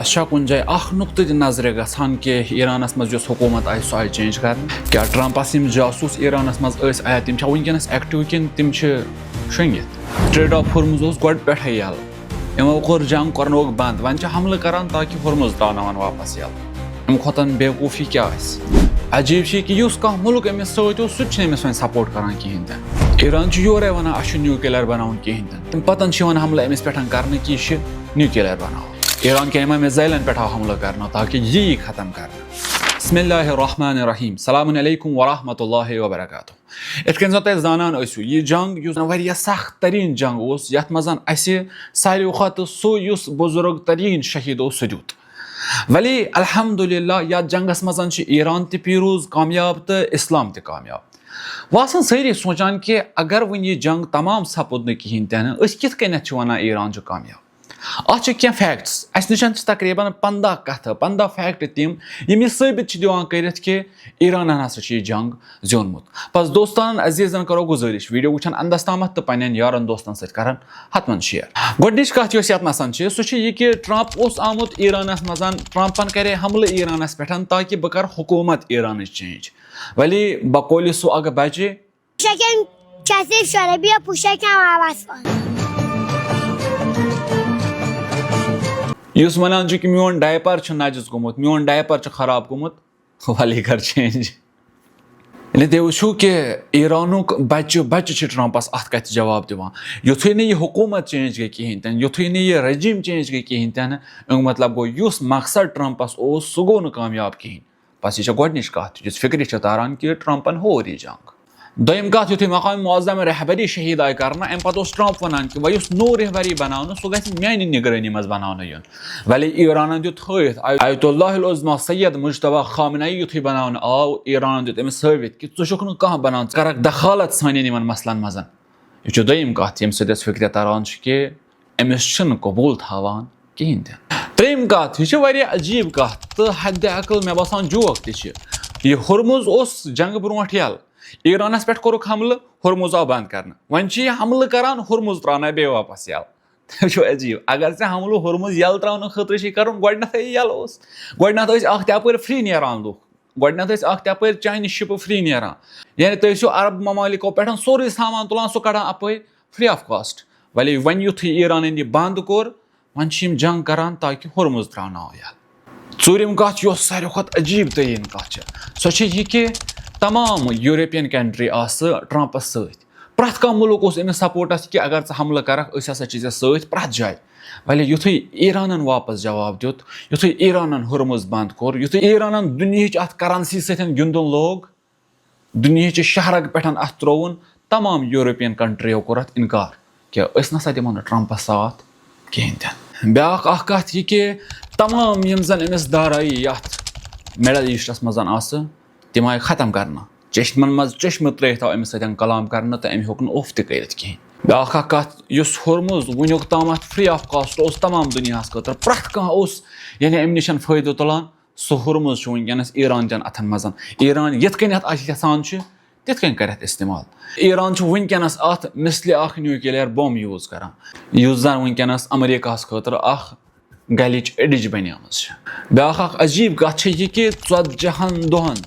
अच्छा कुन जाए नुक्त नजर गसान कि ईरानस मज हुकूमत आई सह चेंज कर क्या ट्रम्पस जासूस ईरानस मज आया तम वनकस एक्टिव कि तम शंगित ट्रेड ऑफ हुरमुज गो पे यल यमो कोर जंग करनोक बंद वन हमल करान ताकि हुरमुज त्रावन वापस यल अम खोतन बेवकूफ़ी क्या अजीब कि कह मुल्क अमिस समिस वन सपोर्ट करान कहें तन ईरान योरे वन अ न्यूक्लियर बनान कहें तन पतन हमल अमिस पे कर कि न्यूक्लियर बनाओ ईरान के मिसाइलन पे हमला करना ताकि ये खत्म करना। बिस्मिल्लाहिर्रहमानिर्रहीम सलाम अलैकुम वरहमतुल्लाहि वबरकातुहू। इतकन जन तुम जानान आसो ये जंग सख्त तरीन जंग यथ मज सारे खुद सह बुजुर्ग तरीन शहीद सह दुत वली अल्हम्दुलिल्लाह या जंगस मज ईरान पीरूज कामयाब तो इस्लाम कामयाब वासन सारी सोचान कि अगर वन यह जंग तमाम सपुद न कहें तन कित वन ईरान कामयाब क्या फैक्ट्स अस निश तकरीबन 15 कथ 15 फैक्ट तम यम साबित दिवान कर कि ईरान हसा यह जंग जोनमुत बस दोस्तान अजीजन करो गुजारिश वीडियो वुचान अंदस ताम तो पन्न यारन दोस्तन सर हतमन शेयर गोडनिच कथ यतन सह यह कि ट्रम्प आमुत ईरानस मज ट्रम्पन करे हमल ईरानस पे ताकि बह कर हुकूमत ईरान चेंज वली बकोल सह अग बचे युस वनान कि मोन डायपर नजस गोमुत मोन डायपर खराब गोमुत वाली कर चेंज दे वो कि ईरानुक बच्चे ट्रम्पस अत कथ जवाब दिवान युथु न यह हुकूमत चेंज गई कहें तन युथु न यह रजीम चेंज गई कहें तन मतलब गो युस मकसद ट्रम्पस सह गो कामयाब कहें बस यह गोडनिच कथ जिस फिक्र तारान कि ट्रम्पन होर यह जंग दोम कथ युथु मकाम मुअज़्ज़म रहबरी शहीद आय कर अम पे ट्रम्प वन कि वह नो रहबरी बनान सह गि मान निगरानी मज बनान यून वली ईरान दुत हथ आयतुल्लाहिल उज़्मा सैयद मुज्तबा खामनई युथु बनान आव ईरान दुत अमिस साबित कि नुक कह बनान कर दखालत सान मसलन मज यह दोम कथ ये सद फिक्र तारान कि अमिस कबूल थावान कहें तन त्रेम कथ यह अजीब कथ तो हद अकल मे बसान जोक तह हुरमुज जंग ब्रोट यल ईरानस पे कोरुक हमल हुरमुज आव बंद कर वन हमल करान हुरमुज त्राना बे वापस यल अजीब अगर से हमल हुरमुज यल त्रावन खतर कर गोडनथ यल गोडनथ तपर फ्री नान लूख गोडनथ तपर चाइनी शिप फ्री नान यानी तुम अरब ममालिको पे सोरे सामान तुलान सह कड़ान अप फ्री ऑफ कॉस्ट वली वन युथ ईरान यह बंद कोर वन जंग करान ताकि हुरमुज त्राना यल चूरिम कथ सारे खुद अजीब तरीन कथ सह यह कि तमाम यूरोपियन कंट्री ट्रम्पस सत कह मुल्क अमिस सपोर्टस कि अगर हमल कर सत प्रथ जाए वली युथु ईरान वापस जवाब दुत युथु ईरान हुरमुज बंद कोर युथु ईरान दुनिया अत करेंसी सतन गिंदुन लोग दुनिया शहरक पे अत त्रोन तमाम यूरोपियन कंट्रियों कोर अत इनकार कि नसा दिमो ट्रम्पस साथ कहें तन ब्या कथ यह कि तमाम यम जन अमिस दाराई यथ मिडल ईस्टस मज तम आय खत्म करना चश्मन मज चश्म त्रित आव अमिस कलाम कर तो अम हेक उफ तह कहें ब्या कथ हुरमुज वुक ताम फ्री ऑफ कॉस्ट तमाम दुनिया खतर प्रथ कह यानी अम निश फायदे तुलान सह हुरमुज वनकस ईरान चन अथन मज ईरान यथ यसान तिथ कर इस्तेमाल ईरान वनकस अत मिसल न्यूक्लियर बम यूज कर जन वनकस अमेरिका खतर गलिच एडिज बनियाम ब्या अजीब कथ यह कि 14 दोहन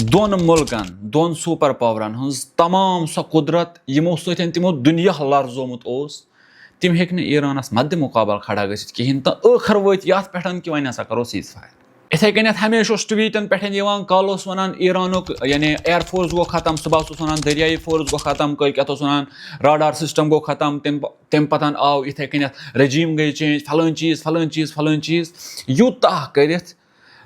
दोन मुल्कन दोन सुपर पावरन हज तमाम सो कुदरत यमो तमो दुनिया लर्जोमुत तम हे ईरानस मद्द मुकाबल खड़ा गसित कहें तो आखिर वत ये पे कि वन हसा करो सीज फायर इथे कन हमेशा ट्वीटन पे कल वन ईरानुक यानी एयर फोर्स गो खत्म सुबह वन दरियाई फोर्स गो खत्म कल वन राडार सिस्टम गो खत्म तम पतन आव इथे कन रजीम गई चेंज फलान चीज फलान चीज फलान चीज यूता कर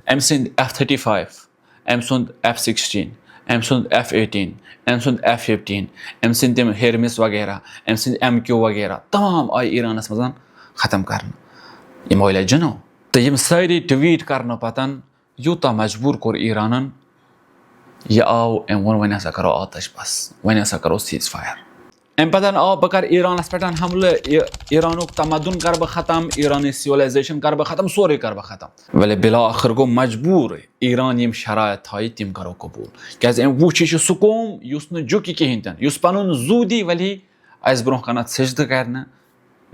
अम सद F-35 अम सुंद F-16 अम सुंद F-18 अम सुंद F-15 अम सद तम हेरमिस वगैरह अम सद MQ वगैरह तमाम आय ईरानस मज खत्म कर मोल जनो तो यम सारी ट्वीट करने पतन यूता मजबूर कोर ईरान यह आव अम वो वन हसा करो आतश बस वन हसा करो सीज फायर अम पतन आव बह कर ईरानस पे हमल ईरानुक तमदन कर बह खत्म ईरानी सिविलाइजेशन कर बह खत्म सोरे कर बह खत्म वले बिला आखिर गो मजबूर ईरान यम शरायत थाई तम करो कबूल क्या वो सह कौम झुक कहें तन पन जू दी वली अस ब्रोह कन सजद कर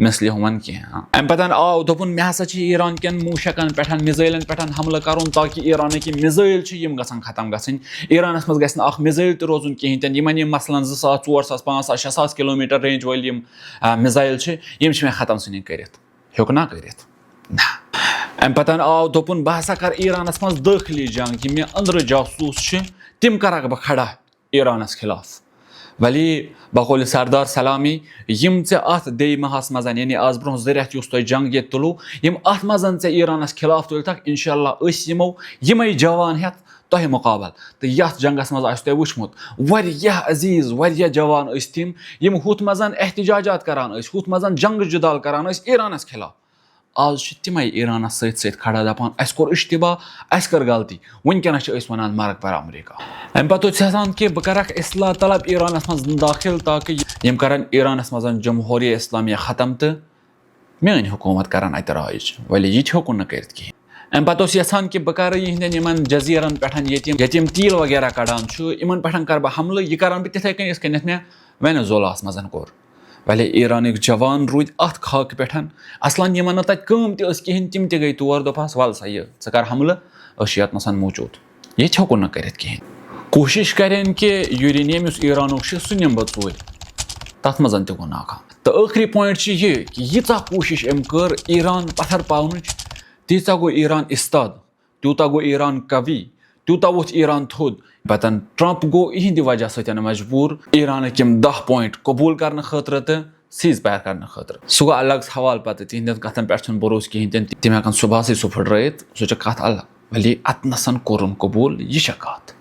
मिसलि हुमन कह अम पतन आव दोपुन मे हसा ईरान कन मूशकन पे मिसाइलन पे हमला कर ताकि ईरान की मिसाइल गसन खत्म गसन ईरानस मज गस अख मिसाइल त रोजन कहें यमन मसलन 2000 4000 5000 6000 किलोमीटर रेंज वल मिसाइल मे खत्म सन कर हेक ना कर ना अम पतन आव दोपुन बह हसा कर ईरानस मज दाखिली जंग मे अंदर जासूस तिम कर बह खड़ा ईरानस खिलाफ वली बकौल सरदार सलामी यम अत दे महस मज यानी आज ब्रोह 2 रेत तुम जंग ये तुलो यम अत मज ईरानस खिलाफ तुलतक इंशाल्लाह यमो यमे जवान हेत तह मुकाबल तो यथ जंगस मज तुम वुचमुत वारियाह अजीज वारियाह जवान तिम यम हुत मज एहतजाजात करान हुत मज जंग जुदाल करान ईरानस खिलाफ आज तमें ईरानस सत खड़ा दपान अस कोर इश्तबाह अस कर गलती वनकस वन मरग पर अमरीका अम पे कि बह कर इस्लाह तलब ईरानस मज दाखिल ताकि यम कर ईरानस मज जमहूरिया इस्लामिया खत्म तो मेन हुकूमत कर अत राइज वली यह हेकुन कर कहें अम पे यहान कि बह कर इन जजीरन पे यम तील वगैरह कड़ान इन पे कर बह हमल यह कर बह तिथे कन मे वेनेजुलास मज कोर वले ईरानिक जवान रूद अत खाक पे असलन यमन तत कहें तम गई तौर दोपस वल सा यह कर हमल यत नसन मौजूद ये हेकुन कर कहें कोशिश करें कि यूरेनियम ईरानुक सह निम बह चूर तथ मज गो नाकाम तो आखिरी पॉइंट यह कि यीचा कोशिश अम कर ईरान पत्थर पावन तीचा गो ईरान इस्ताद तूता गो ईरान कवि तूता वोथ ईरान थोद पतन ट्रंप गो इहंद वजह सत मजबूर ईरान यम 10 पॉइंट कबूल करने खतर तो सीज फायर करने खतर सह गो अलग सवाल पे तिहद कथन पे भरोस कहें तम हेकन सुबह सह फुट सह कत अलग वली अत नसन कोरुन कबूल यह कत।